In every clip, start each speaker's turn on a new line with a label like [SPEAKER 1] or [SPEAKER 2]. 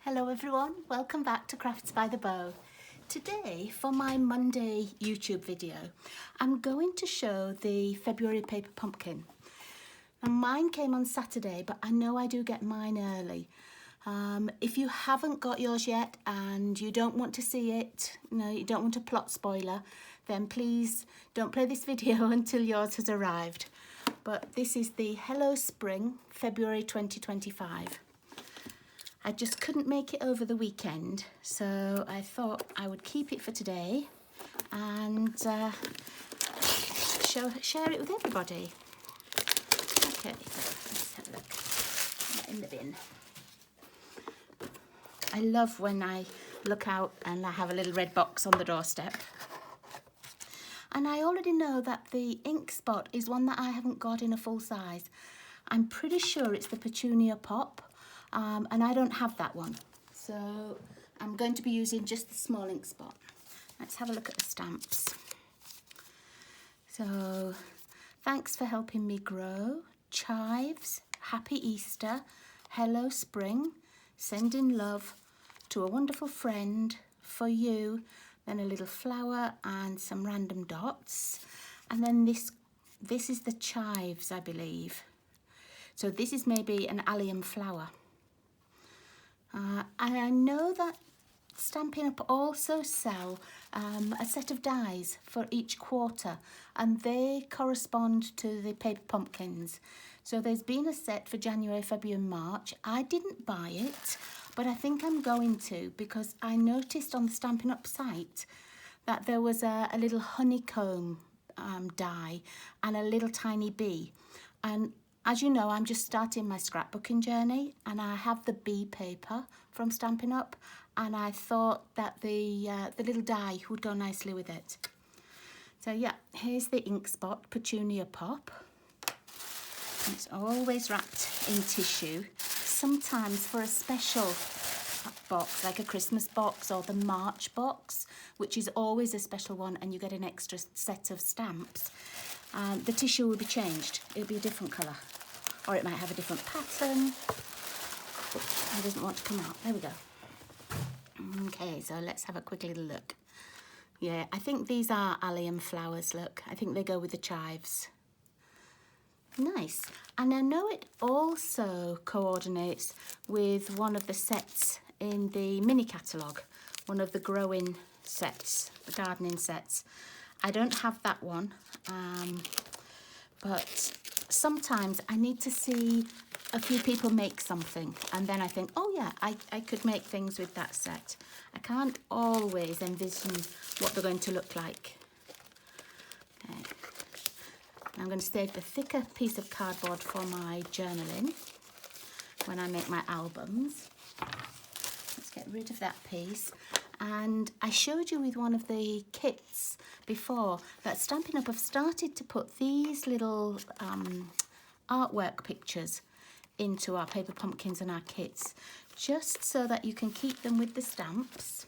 [SPEAKER 1] Hello everyone, welcome back to Crafts by the Bow. Today for my Monday YouTube video, I'm going to show the February paper pumpkin. Now mine came on Saturday, but I know I do get mine early. If you haven't got yours yet and you don't want to see it, you don't want a plot spoiler, then please don't play this video until yours has arrived. But this is the Hello Spring, February 2025. I just couldn't make it over the weekend, so I thought I would keep it for today and share it with everybody. Okay, let's have a look. Put that in the bin. I love when I look out and I have a little red box on the doorstep. And I already know that the ink spot is one that I haven't got in a full size. I'm pretty sure it's the Petunia Pop. And I don't have that one, so I'm going to be using just the small ink spot. Let's have a look at the stamps. So, thanks for helping me grow, chives, happy Easter, hello spring, sending love to a wonderful friend, for you, then a little flower and some random dots, and then this is the chives, I believe. So this is maybe an allium flower. And I know that Stampin' Up! Also sell a set of dies for each quarter, and they correspond to the paper pumpkins. So there's been a set for January, February and March. I didn't buy it, but I think I'm going to, because I noticed on the Stampin' Up! Site that there was a little honeycomb die and a little tiny bee. And as you know, I'm just starting my scrapbooking journey, and I have the bee paper from Stampin' Up! And I thought that the little die would go nicely with it. So yeah, here's the ink spot, Petunia Pop. It's always wrapped in tissue, sometimes for a special box, like a Christmas box or the March box, which is always a special one, and you get an extra set of stamps. The tissue will be changed, it'll be a different colour. Or it might have a different pattern. It doesn't want to come out. There we go. Okay, so let's have a quick little look. Yeah, I think these are allium flowers, look. I think they go with the chives. Nice. And I know it also coordinates with one of the sets in the mini catalogue, one of the growing sets, the gardening sets. I don't have that one, but sometimes I need to see a few people make something, and then I think, oh yeah, I could make things with that set. I can't always envision what they're going to look like. Okay. I'm going to save the thicker piece of cardboard for my journaling when I make my albums. Let's get rid of that piece. And I showed you with one of the kits before that Stampin' Up! Have started to put these little artwork pictures into our paper pumpkins and our kits, just so that you can keep them with the stamps,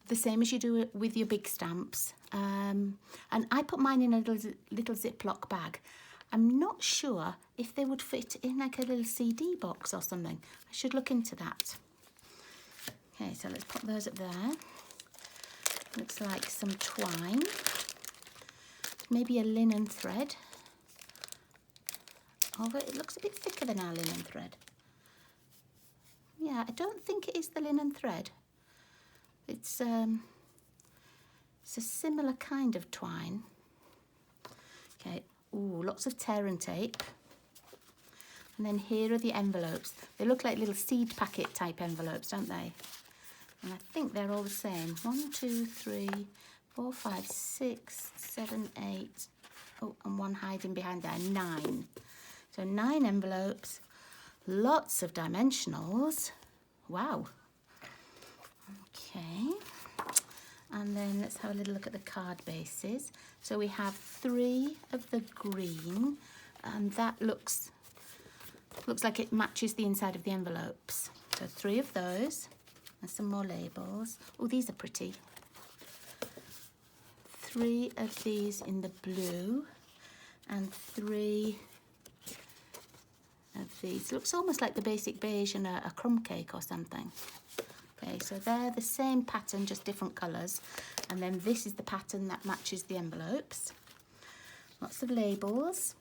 [SPEAKER 1] the same as you do it with your big stamps. And I put mine in a little Ziploc bag. I'm not sure if they would fit in like a little CD box or something. I should look into that. Okay, so let's pop those up there. Looks like some twine, maybe a linen thread, although it looks a bit thicker than our linen thread. Yeah, I don't think it is the linen thread. It's a similar kind of twine. Okay, ooh, lots of tear and tape. And then here are the envelopes. They look like little seed packet type envelopes, don't they? And I think they're all the same. 1, 2, 3, 4, 5, 6, 7, 8. Oh, and one hiding behind there, 9. So 9 envelopes, lots of dimensionals. Wow. Okay. And then let's have a little look at the card bases. So we have 3 of the green, and that looks like it matches the inside of the envelopes. So 3 of those. And some more labels. Oh, these are pretty. 3 of these in the blue, and 3 of these. Looks almost like the basic beige in a crumb cake or something. Okay, so they're the same pattern, just different colours. And then this is the pattern that matches the envelopes. Lots of labels.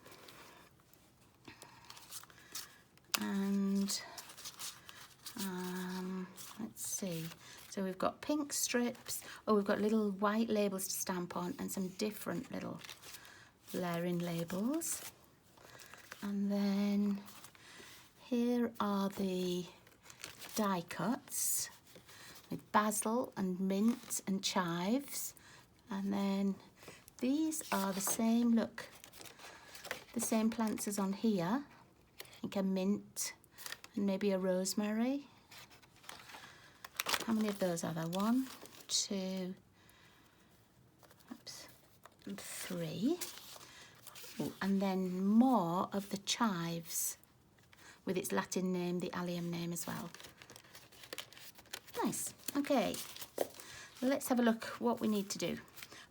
[SPEAKER 1] And let's see. So we've got pink strips. Oh, we've got little white labels to stamp on and some different little layering labels. And then here are the die cuts with basil and mint and chives. And then these are the same, look, the same plants as on here. I think a mint and maybe a rosemary. How many of those are there? 1, 2, and 3. Ooh, and then more of the chives with its Latin name, the allium name as well. Nice. Okay, let's have a look what we need to do.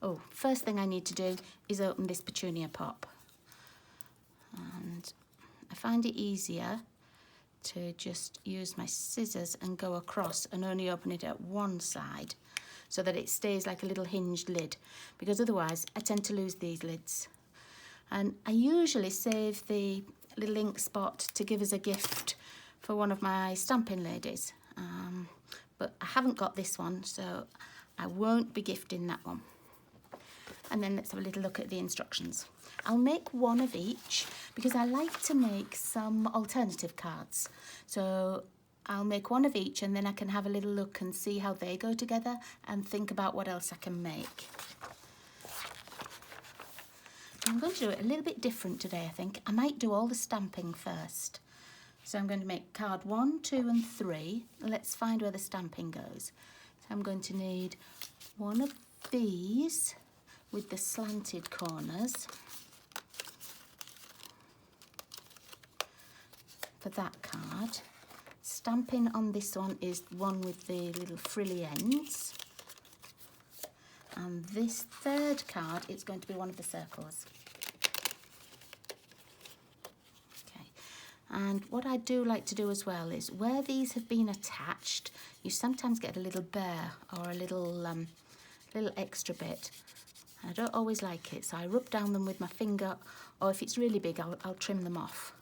[SPEAKER 1] Oh, first thing I need to do is open this petunia pop. And I find it easier to just use my scissors and go across and only open it at one side so that it stays like a little hinged lid, because otherwise I tend to lose these lids. And I usually save the little ink spot to give as a gift for one of my stamping ladies, but I haven't got this one, so I won't be gifting that one. And then let's have a little look at the instructions. I'll make one of each because I like to make some alternative cards. So I'll make one of each and then I can have a little look and see how they go together and think about what else I can make. I'm going to do it a little bit different today, I think. I might do all the stamping first. So I'm going to make card 1, 2 and 3. Let's find where the stamping goes. So I'm going to need one of these with the slanted corners for that card. Stamping on this one is one with the little frilly ends. And this third card, it's going to be one of the circles. Okay. And what I do like to do as well is where these have been attached, you sometimes get a little burr or a little extra bit. I don't always like it, so I rub down them with my finger, or if it's really big, I'll trim them off.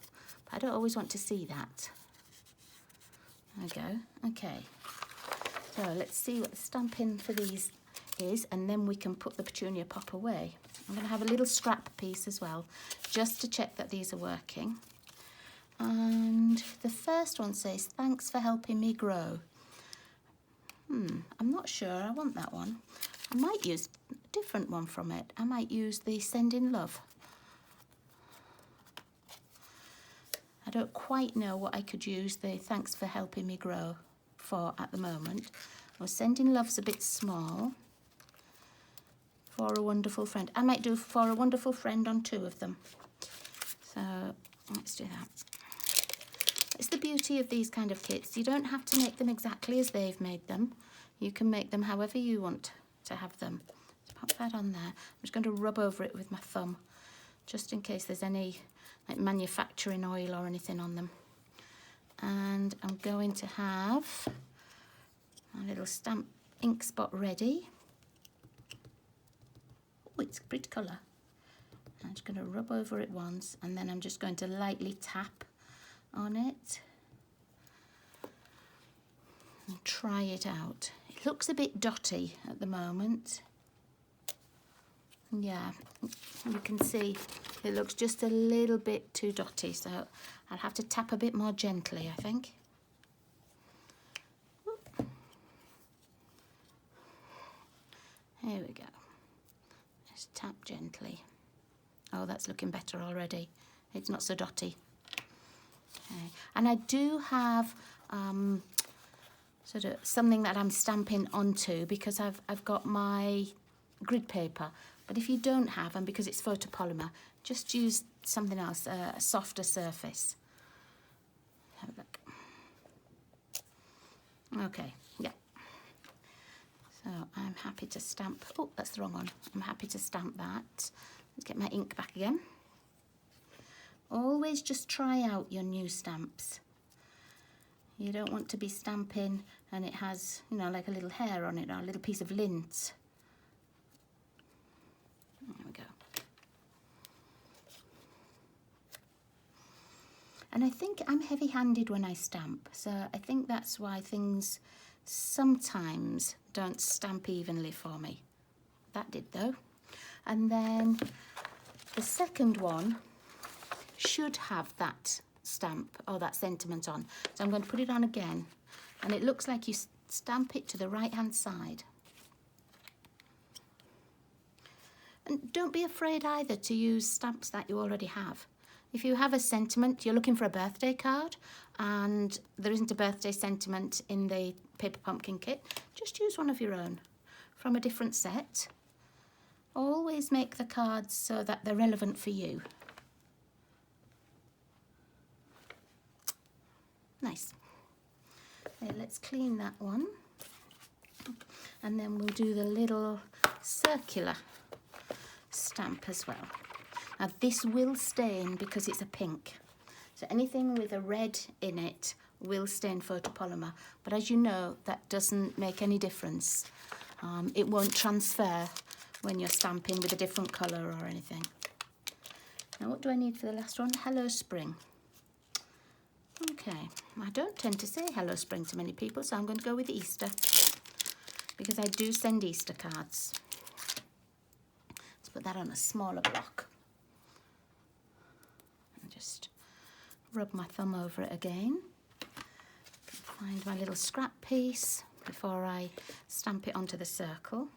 [SPEAKER 1] But I don't always want to see that. There we go. Okay. So let's see what the stamping for these is, and then we can put the petunia pop away. I'm going to have a little scrap piece as well, just to check that these are working. And the first one says, "Thanks for helping me grow." I'm not sure I want that one. I might use a different one from it. I might use the "Sending Love." I don't quite know what I could use the "Thanks for helping me grow" for at the moment. Well, "Sending Love's" a bit small. "For a Wonderful Friend." I might do "For a Wonderful Friend" on 2 of them. So let's do that. It's the beauty of these kind of kits. You don't have to make them exactly as they've made them. You can make them however you want to have them. Let's pop that on there. I'm just going to rub over it with my thumb, just in case there's any like manufacturing oil or anything on them. And I'm going to have a little stamp ink spot ready. Oh, it's a pretty colour. I'm just going to rub over it once, and then I'm just going to lightly tap on it and try it out. It looks a bit dotty at the moment. Yeah, you can see it looks just a little bit too dotty, so I'll have to tap a bit more gently, I think. There we go. Just tap gently. Oh, that's looking better already. It's not so dotty. Okay. And I do have sort of something that I'm stamping onto, because I've got my grid paper. But if you don't have, and because it's photopolymer, just use something else, a softer surface. Have a look. Okay, yeah. So I'm happy to stamp. Oh, that's the wrong one. I'm happy to stamp that. Let's get my ink back again. Always just try out your new stamps. You don't want to be stamping and it has, you know, like a little hair on it or a little piece of lint. There we go. And I think I'm heavy-handed when I stamp, so I think that's why things sometimes don't stamp evenly for me. That did though. And then the second one should have that stamp or that sentiment on. So I'm going to put it on again, and it looks like you stamp it to the right-hand side. And don't be afraid either to use stamps that you already have. If you have a sentiment, you're looking for a birthday card and there isn't a birthday sentiment in the paper pumpkin kit, just use one of your own from a different set. Always make the cards so that they're relevant for you. Nice. Okay, let's clean that one. And then we'll do the little circular stamp as well. Now this will stain because it's a pink. So anything with a red in it will stain photopolymer. But as you know, that doesn't make any difference. It won't transfer when you're stamping with a different colour or anything. Now what do I need for the last one? Hello Spring. Okay, I don't tend to say Hello Spring to many people, so I'm going to go with Easter because I do send Easter cards. Let's put that on a smaller block. And just rub my thumb over it again. Find my little scrap piece before I stamp it onto the circle.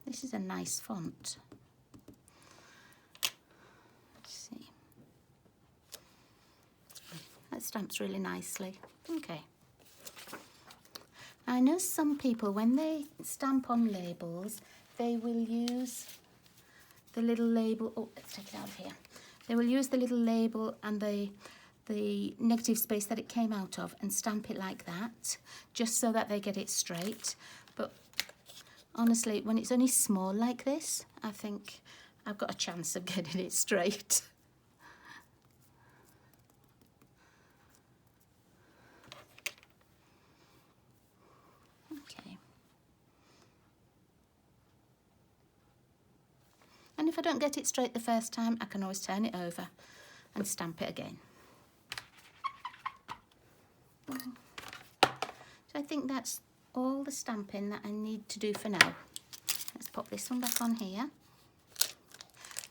[SPEAKER 1] This is a nice font. That stamps really nicely. Okay. I know some people, when they stamp on labels, they will use the little label. Oh, let's take it out of here. They will use the little label and the negative space that it came out of and stamp it like that, just so that they get it straight. But honestly, when it's only small like this, I think I've got a chance of getting it straight. Okay. And if I don't get it straight the first time, I can always turn it over and stamp it again. So I think that's all the stamping that I need to do for now. Let's pop this one back on here.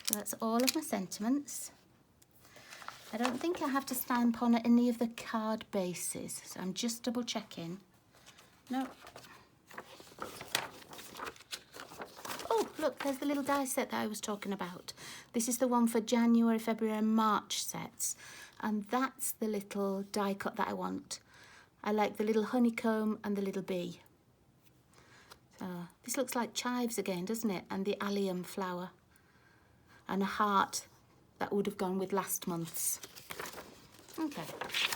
[SPEAKER 1] So that's all of my sentiments. I don't think I have to stamp on any of the card bases, so I'm just double checking. No. Oh, look, there's the little die set that I was talking about. This is the one for January, February and March sets. And that's the little die cut that I want. I like the little honeycomb and the little bee. So this looks like chives again, doesn't it? And the allium flower. And a heart that would have gone with last month's. Okay,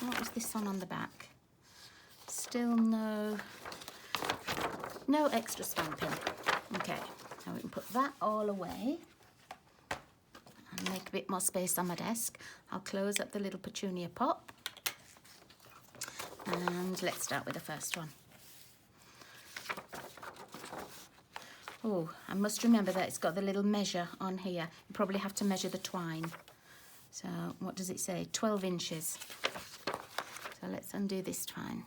[SPEAKER 1] what was this one on the back? Still no extra stamping. Okay, now we can put that all away and make a bit more space on my desk. I'll close up the little petunia pot. And let's start with the first one. Oh, I must remember that it's got the little measure on here. You probably have to measure the twine. So what does it say? 12 inches. So let's undo this twine.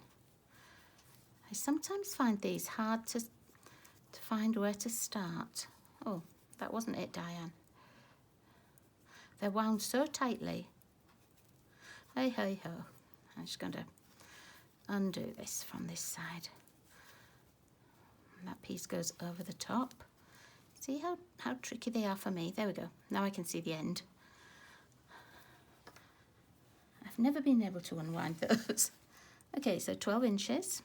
[SPEAKER 1] I sometimes find these hard to find where to start. Oh, that wasn't it, Diane. They're wound so tightly. Hey, hey, ho. I'm just going to undo this from this side. And that piece goes over the top. See how tricky they are for me? There we go. Now I can see the end. I've never been able to unwind those. Okay, so 12 inches.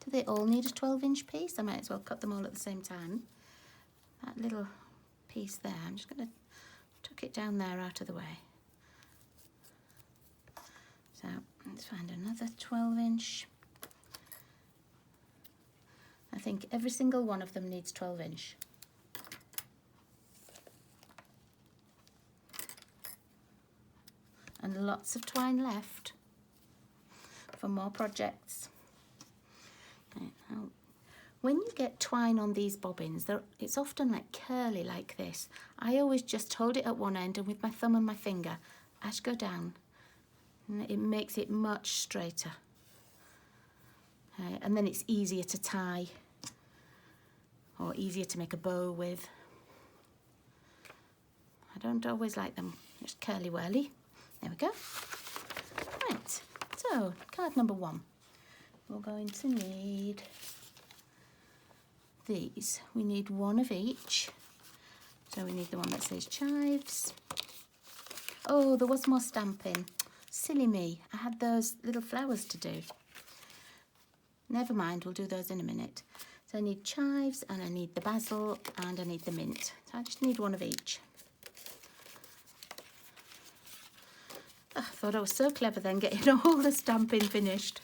[SPEAKER 1] Do they all need a 12-inch piece? I might as well cut them all at the same time. That little piece there, I'm just going to tuck it down there out of the way. So let's find another 12-inch. I think every single one of them needs 12-inch. and lots of twine left for more projects. Okay, now, when you get twine on these bobbins, it's often like curly like this. I always just hold it at one end and with my thumb and my finger, I just go down. And it makes it much straighter. Okay, and then it's easier to tie or easier to make a bow with. I don't always like them just curly-whirly. There we go. Right, so card number 1. We're going to need these. We need one of each. So we need the one that says chives. Oh, there was more stamping. Silly me, I had those little flowers to do. Never mind, we'll do those in a minute. So I need chives and I need the basil and I need the mint. So I just need one of each. Oh, I thought I was so clever then getting all the stamping finished.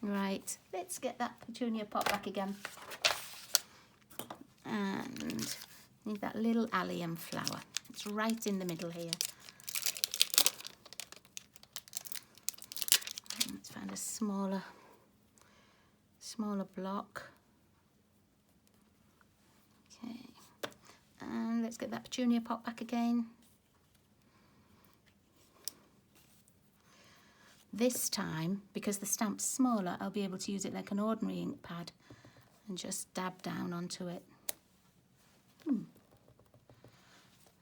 [SPEAKER 1] Right, let's get that petunia pot back again. And need that little allium flower. It's right in the middle here. Let's find a smaller block. Okay, and let's get that petunia pot back again. This time, because the stamp's smaller, I'll be able to use it like an ordinary ink pad and just dab down onto it.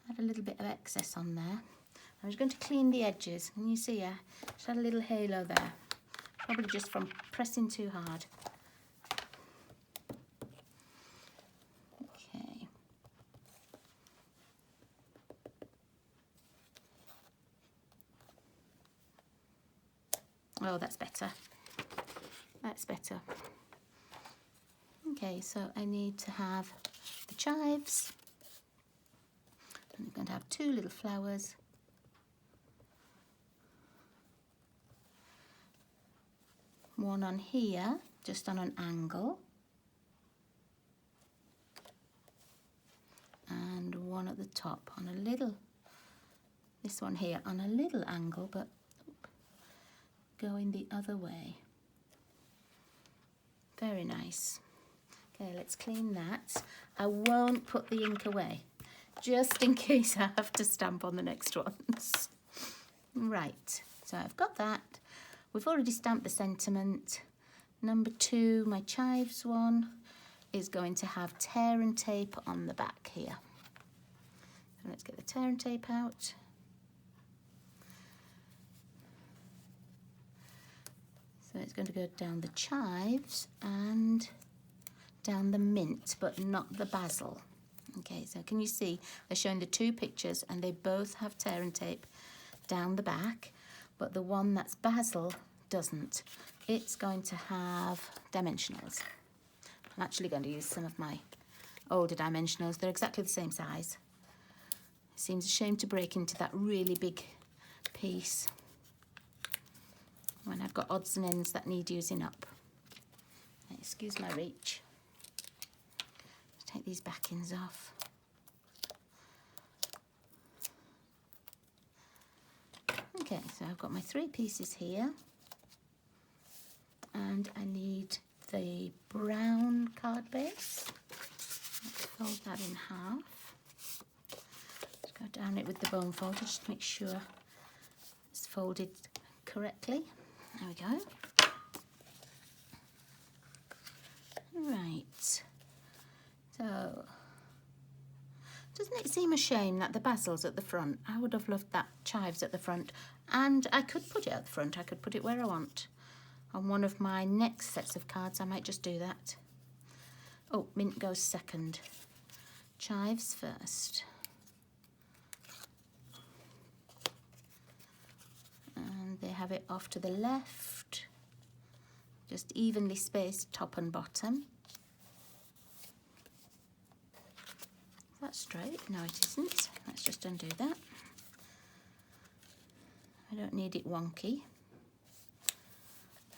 [SPEAKER 1] Had a little bit of excess on there. I was going to clean the edges, and you see, I just had a little halo there, probably just from pressing too hard. Okay. Oh, that's better. That's better. Okay, so I need to have the chives. I'm going to have 2 little flowers. One on here, just on an angle. And one at the top on a little, this one here on a little angle, but going the other way. Very nice. Okay, let's clean that. I won't put the ink away, just in case I have to stamp on the next ones. Right, so I've got that. We've already stamped the sentiment. Number 2, my chives one, is going to have tear and tape on the back here. So let's get the tear and tape out. So it's going to go down the chives and down the mint, but not the basil. Okay, so can you see they're showing the 2 pictures and they both have tear and tape down the back, but the one that's basil doesn't. It's going to have dimensionals. I'm actually going to use some of my older dimensionals. They're exactly the same size. It seems a shame to break into that really big piece when I've got odds and ends that need using up. Excuse my reach. Take these backings off. Okay, so I've got my 3 pieces here, and I need the brown card base. Let's fold that in half. Let's go down it with the bone folder just to make sure it's folded correctly. There we go. Right. So, doesn't it seem a shame that the basil's at the front? I would have loved that chives at the front, and I could put it at the front. I could put it where I want. On one of my next sets of cards, I might just do that. Oh, mint goes second. Chives first. And they have it off to the left. Just evenly spaced top and bottom. Is that straight? No, it isn't. Let's just undo that. I don't need it wonky.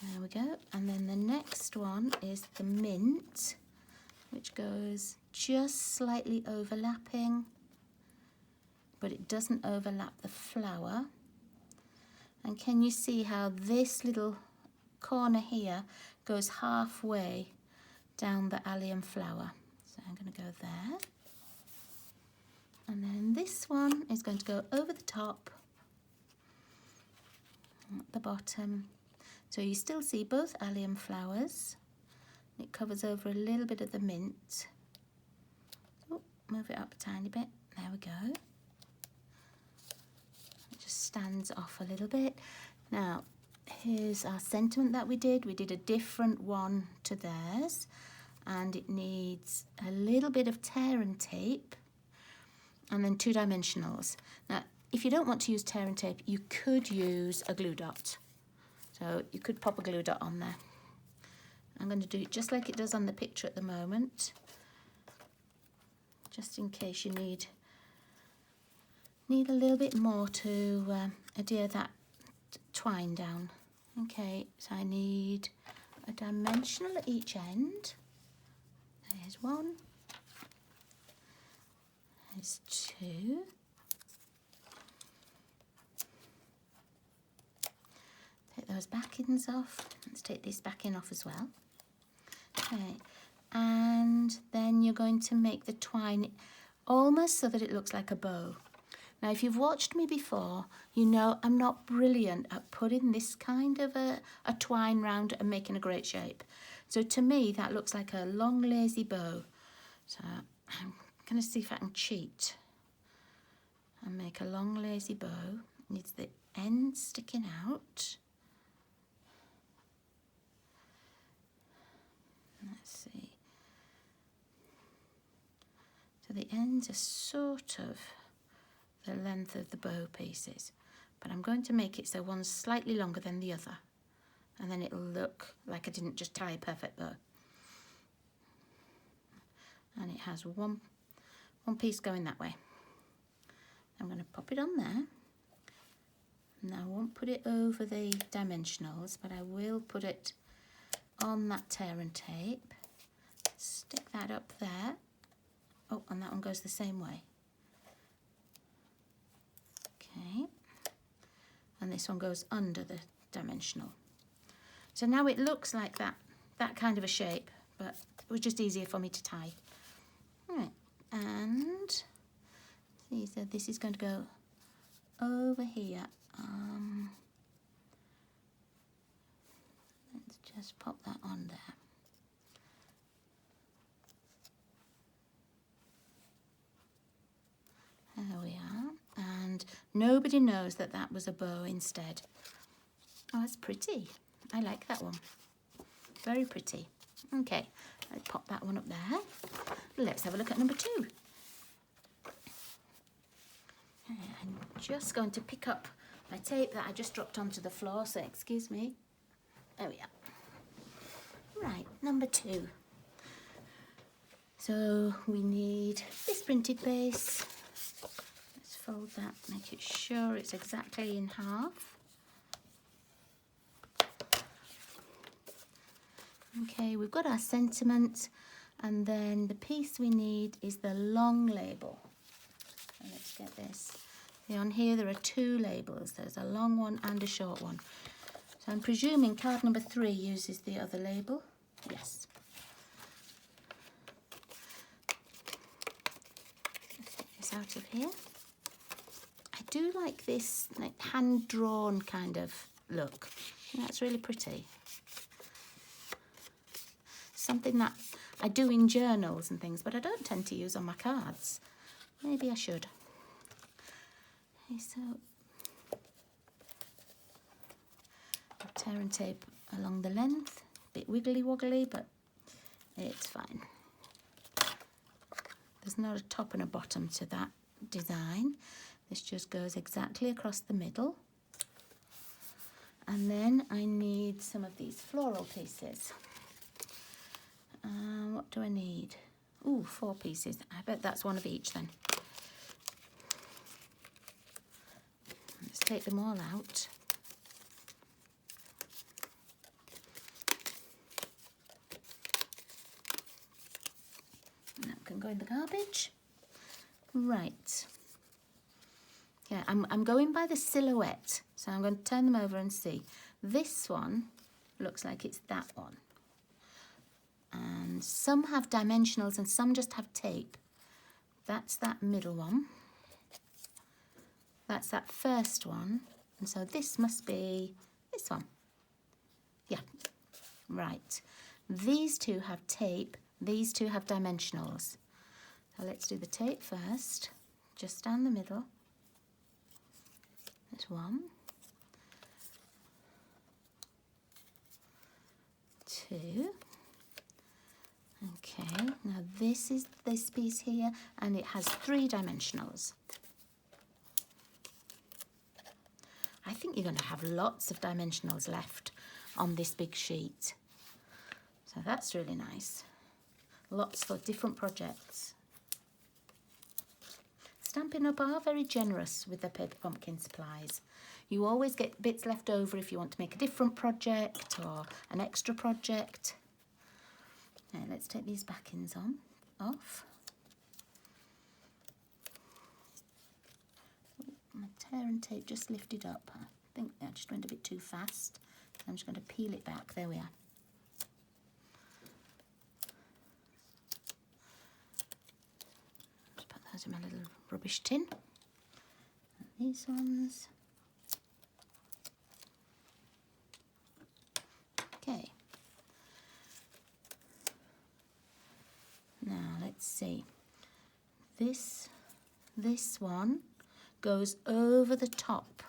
[SPEAKER 1] There we go. And then the next one is the mint, which goes just slightly overlapping, but it doesn't overlap the flower. And can you see how this little corner here goes halfway down the allium flower? So I'm going to go there. And then this one is going to go over the top, at the bottom. So you still see both allium flowers. It covers over a little bit of the mint. Oh, move it up a tiny bit. There we go. It just stands off a little bit. Now, here's our sentiment that we did. We did a different one to theirs, and it needs a little bit of tear and tape, and then 2 dimensionals. Now, if you don't want to use tear and tape, you could use a glue dot. So you could pop a glue dot on there. I'm going to do it just like it does on the picture at the moment, just in case you need a little bit more to adhere that twine down. Okay, so I need a dimensional at each end. There's 1. There's 2. Take those backings off. Let's take this backing off as well. Okay, and then you're going to make the twine almost so that it looks like a bow. Now, if you've watched me before, you know I'm not brilliant at putting this kind of a twine round and making a great shape. So to me, that looks like a long, lazy bow. So I'm going to see if I can cheat and make a long, lazy bow. It needs the end sticking out. Let's see. So the ends are sort of the length of the bow pieces, but I'm going to make it so one's slightly longer than the other, and then it'll look like I didn't just tie a perfect bow. And it has one piece going that way. I'm going to pop it on there. Now I won't put it over the dimensionals, but I will put it on that tear and tape. Stick that up there. Oh, and that one goes the same way. Okay, and this one goes under the dimensional. So now it looks like that kind of a shape, but it was just easier for me to tie. All right, and see, so this is going to go over here. Let's just pop that on there. There we are. And nobody knows that that was a bow instead. Oh, that's pretty. I like that one. Very pretty. Okay, I'll pop that one up there. Let's have a look at number 2. I'm just going to pick up my tape that I just dropped onto the floor, so excuse me. There we are. Right, number 2. So we need this printed base. Let's fold that, make it sure it's exactly in half. Okay, we've got our sentiment, and then the piece we need is the long label. So let's get this. See, on here there are 2 labels. There's a long one and a short one. So I'm presuming card number 3 uses the other label. Yes. Let's take this out of here. I do like this like hand-drawn kind of look. I think that's really pretty. Something that I do in journals and things, but I don't tend to use on my cards. Maybe I should. Okay, so tear and tape along the length. A bit wiggly woggly, but it's fine. There's not a top and a bottom to that design. This just goes exactly across the middle. And then I need some of these floral pieces. What do I need? Ooh, 4 pieces. I bet that's one of each then. Let's take them all out. And that can go in the garbage. Right. Yeah, I'm going by the silhouette, so I'm going to turn them over and see. This one looks like it's that one. And some have dimensionals and some just have tape. That's that middle one. That's that first one. And so this must be this one. Yeah, right. These two have tape, these two have dimensionals. So let's do the tape first, just down the middle. There's one, two. Okay, now this is this piece here, and it has 3 dimensionals. I think you're going to have lots of dimensionals left on this big sheet. So that's really nice. Lots for different projects. Stampin' Up! Are very generous with their paper pumpkin supplies. You always get bits left over if you want to make a different project or an extra project. Now let's take these backings off. My tear and tape just lifted up. I think that just went a bit too fast. I'm just going to peel it back. There we are. Just put those in my little rubbish tin. And these ones. Okay. Now let's see. This one goes over the top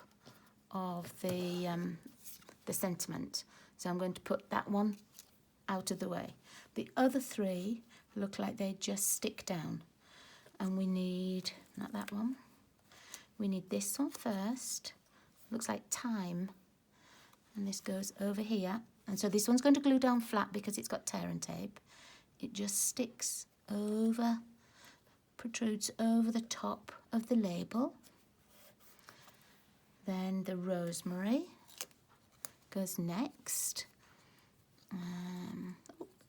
[SPEAKER 1] of the sentiment. So I'm going to put that one out of the way. The other 3 look like they just stick down. And we need, not that one, we need this one first. Looks like time. And this goes over here. And so this one's going to glue down flat because it's got tear and tape. It just sticks over, protrudes over the top of the label. Then the rosemary goes next.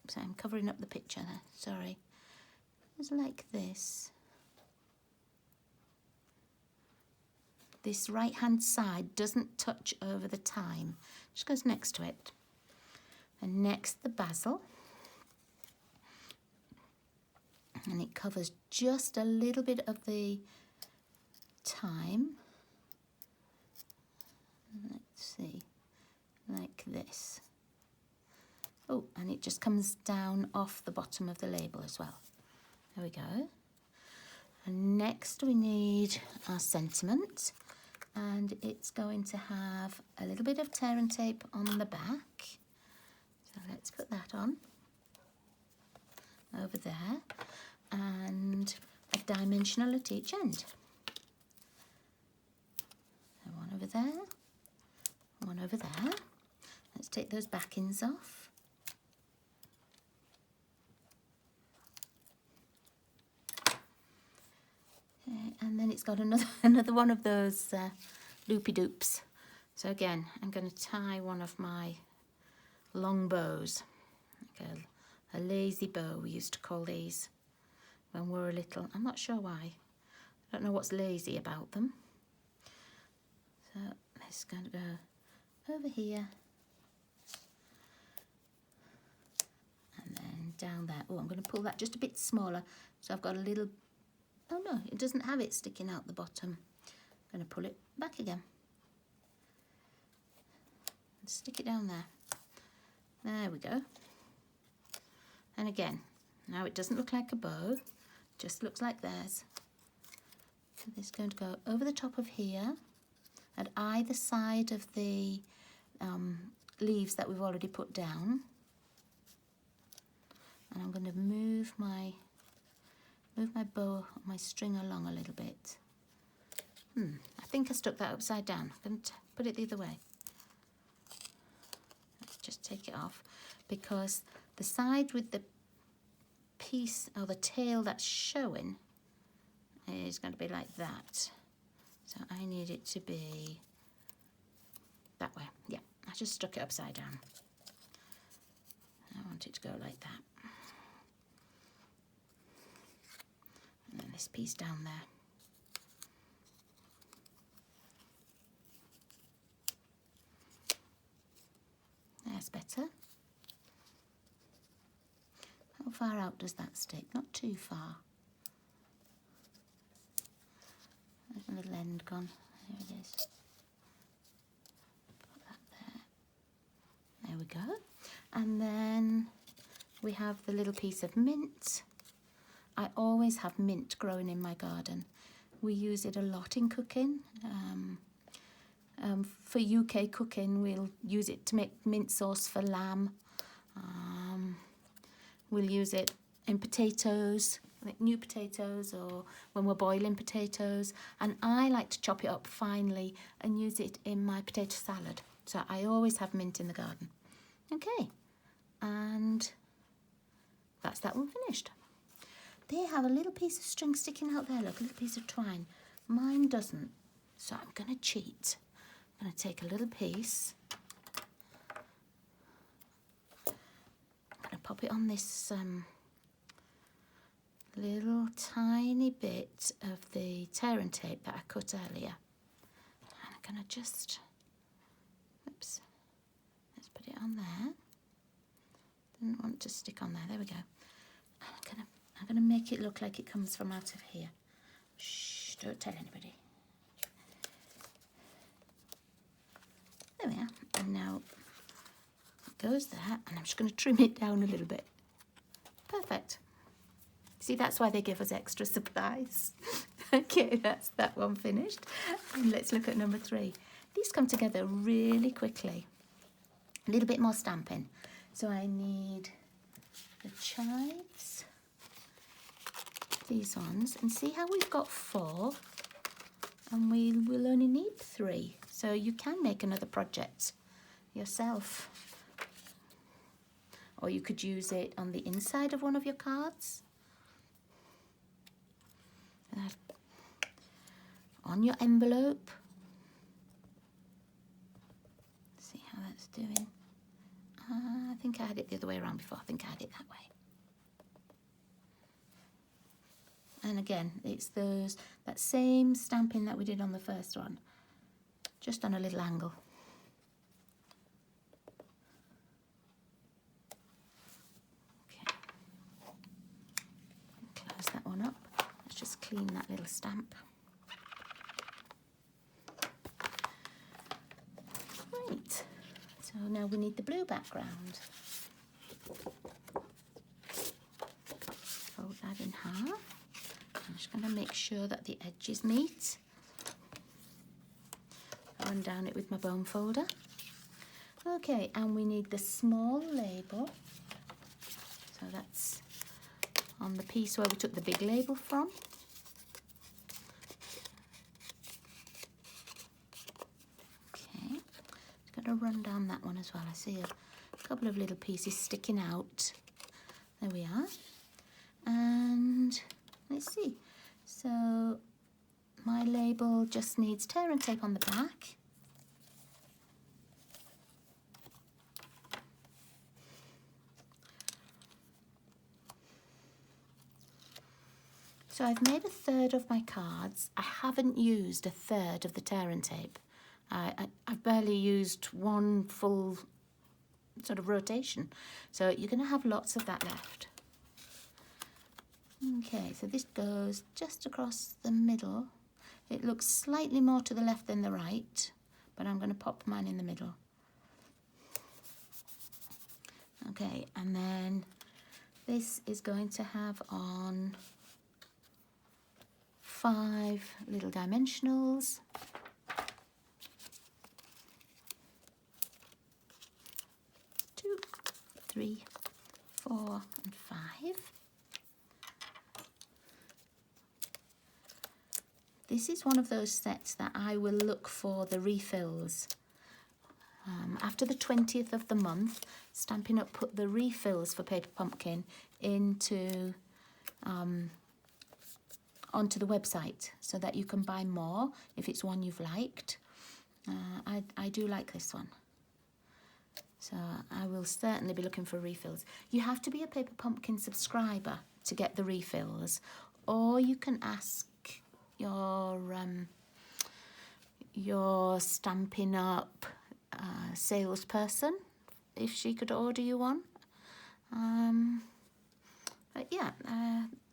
[SPEAKER 1] So I'm covering up the picture there, sorry. It's like this. This right hand side doesn't touch over the thyme, just goes next to it. And next the basil. And it covers just a little bit of the thyme. Let's see, like this. Oh, and it just comes down off the bottom of the label as well. There we go. And next we need our sentiment, and it's going to have a little bit of tear and tape on the back. So let's put that on over there, and a dimensional at each end. So one over there, one over there. Let's take those backings off. Okay, and then it's got another one of those loopy doops. So again, I'm going to tie one of my long bows, like a lazy bow we used to call these when we were little. I'm not sure why. I don't know what's lazy about them. So this is going to go over here and then down there. Oh, I'm going to pull that just a bit smaller so I've got a little, oh no, it doesn't have it sticking out the bottom. I'm going to pull it back again and stick it down there. There we go. And again, now it doesn't look like a bow, just looks like theirs. So this is going to go over the top of here at either side of the leaves that we've already put down. And I'm going to move my bow, my string along a little bit. I think I stuck that upside down. I'm going to put it the other way. Let's just take it off, because the side with the piece or the tail that's showing is going to be like that. So I need it to be that way. Yeah, I just stuck it upside down. I want it to go like that. And then this piece down there. better. How far out does that stick? Not too far. There's a little end gone. There it is. Put that there. There we go. And then we have the little piece of mint. I always have mint growing in my garden. We use it a lot in cooking. For UK cooking, we'll use it to make mint sauce for lamb. We'll use it in potatoes, like new potatoes, or when we're boiling potatoes. And I like to chop it up finely and use it in my potato salad. So I always have mint in the garden. Okay, and that's that one finished. They have a little piece of string sticking out there, look, a little piece of twine. Mine doesn't, so I'm going to cheat. I'm going to take a little piece. I'm going to pop it on this little tiny bit of the tearing tape that I cut earlier. And I'm going to just, oops, let's put it on there. Didn't want to stick on there, there we go. I'm going to make it look like it comes from out of here. Shh, don't tell anybody. There we are. And now it goes there, and I'm just going to trim it down a little bit. Perfect. See, that's why they give us extra supplies. Okay, that's that one finished. And let's look at number 3. These come together really quickly. A little bit more stamping. So I need the chives. These ones, and see how we've got 4 and we will only need 3, so you can make another project yourself, or you could use it on the inside of one of your cards, on your envelope. See how that's doing. I think I had it the other way around before. I think I had it that way. And again, it's that same stamping that we did on the first one, just on a little angle. Okay. Close that one up. Let's just clean that little stamp. Right. So now we need the blue background. Fold that in half. I'm just going to make sure that the edges meet. Run down it with my bone folder. Okay, and we need the small label. So that's on the piece where we took the big label from. Okay, just got to run down that one as well. I see a couple of little pieces sticking out. There we are. And let's see, so my label just needs tear and tape on the back. So I've made 1/3 of my cards. I haven't used 1/3 of the tear and tape. I've barely used one full sort of rotation. So you're going to have lots of that left. Okay, so this goes just across the middle. It looks slightly more to the left than the right, but I'm going to pop mine in the middle. Okay, and then this is going to have on 5 little dimensionals. 2, 3, 4, and 5. This is one of those sets that I will look for the refills. After the 20th of the month, Stampin' Up! Put the refills for Paper Pumpkin into onto the website so that you can buy more if it's one you've liked. I do like this one. So I will certainly be looking for refills. You have to be a Paper Pumpkin subscriber to get the refills, or you can ask your Stampin' Up! Salesperson if she could order you one. But yeah,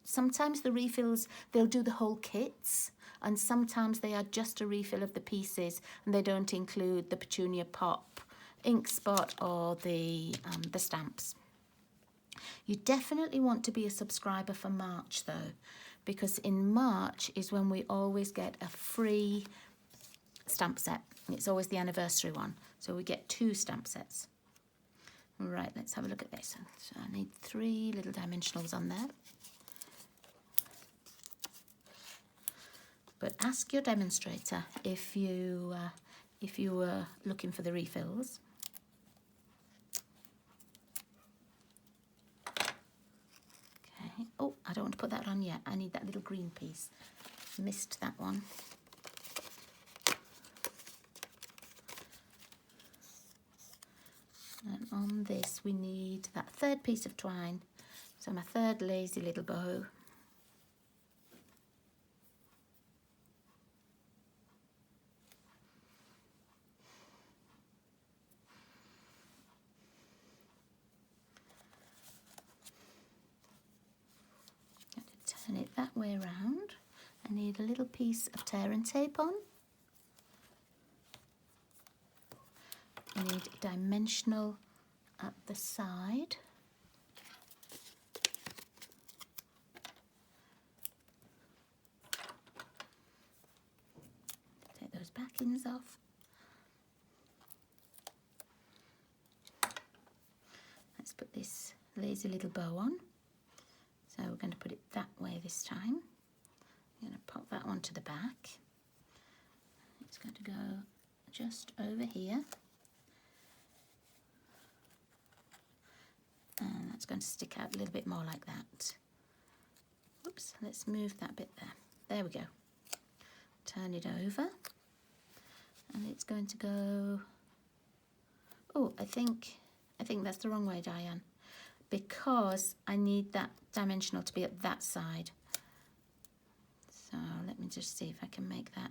[SPEAKER 1] sometimes the refills, they'll do the whole kits, and sometimes they are just a refill of the pieces and they don't include the Petunia Pop ink spot or the stamps. You definitely want to be a subscriber for March though, because in March is when we always get a free stamp set. It's always the anniversary one, so we get 2 stamp sets. Right, let's have a look at this. So I need 3 little dimensionals on there. But ask your demonstrator if you were looking for the refills. Okay. Oh, I don't want to put that on yet. I need that little green piece. Missed that one. And on this we need that 3rd piece of twine. So my 3rd lazy little bow. Turn it that way around. I need a little piece of tear and tape on. I need dimensional at the side. Take those backings off. Let's put this lazy little bow on. So we're going to put it that way this time. I'm going to pop that onto the back. It's going to go just over here. And that's going to stick out a little bit more like that. Oops, let's move that bit there. There we go. Turn it over. And it's going to go... Oh, I think that's the wrong way, Diane. Because I need that dimensional to be at that side. So let me just see if I can make that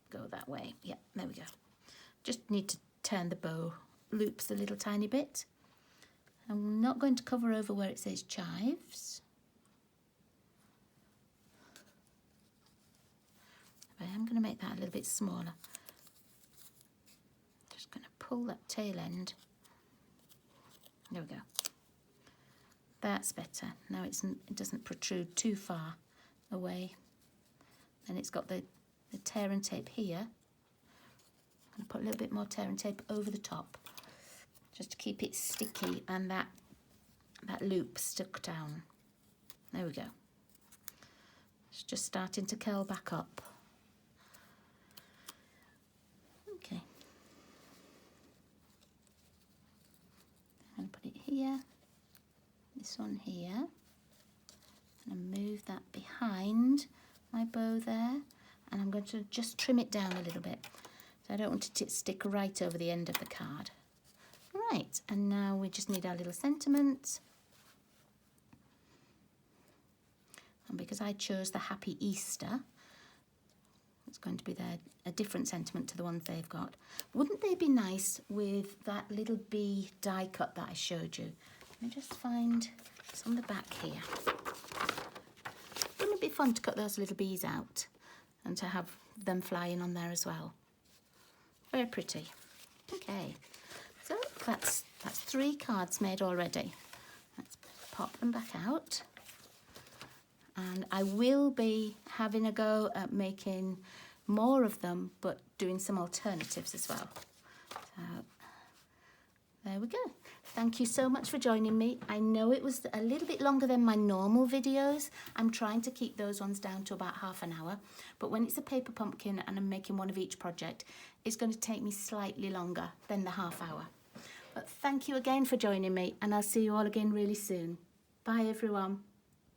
[SPEAKER 1] go that way. Yeah, there we go. Just need to turn the bow loops a little tiny bit. I'm not going to cover over where it says chives. But I am going to make that a little bit smaller. Just going to pull that tail end. There we go. That's better. Now it doesn't protrude too far away. And it's got the tear and tape here. I'm going to put a little bit more tear and tape over the top, just to keep it sticky and that loop stuck down. There we go. It's just starting to curl back up. Okay. I'm going to put it here, this one here, and move that behind my bow there, and I'm going to just trim it down a little bit. So I don't want it to stick right over the end of the card. Right, and now we just need our little sentiment. And because I chose the Happy Easter, it's going to be a different sentiment to the ones they've got. Wouldn't they be nice with that little bee die cut that I showed you? Let me just find, it's on the back here. Wouldn't it be fun to cut those little bees out and to have them flying on there as well? Very pretty. Okay, so that's 3 cards made already. Let's pop them back out. And I will be having a go at making more of them, but doing some alternatives as well. So there we go. Thank you so much for joining me. I know it was a little bit longer than my normal videos. I'm trying to keep those ones down to about half an hour. But when it's a paper pumpkin and I'm making one of each project, it's going to take me slightly longer than the half hour. But thank you again for joining me, and I'll see you all again really soon. Bye everyone.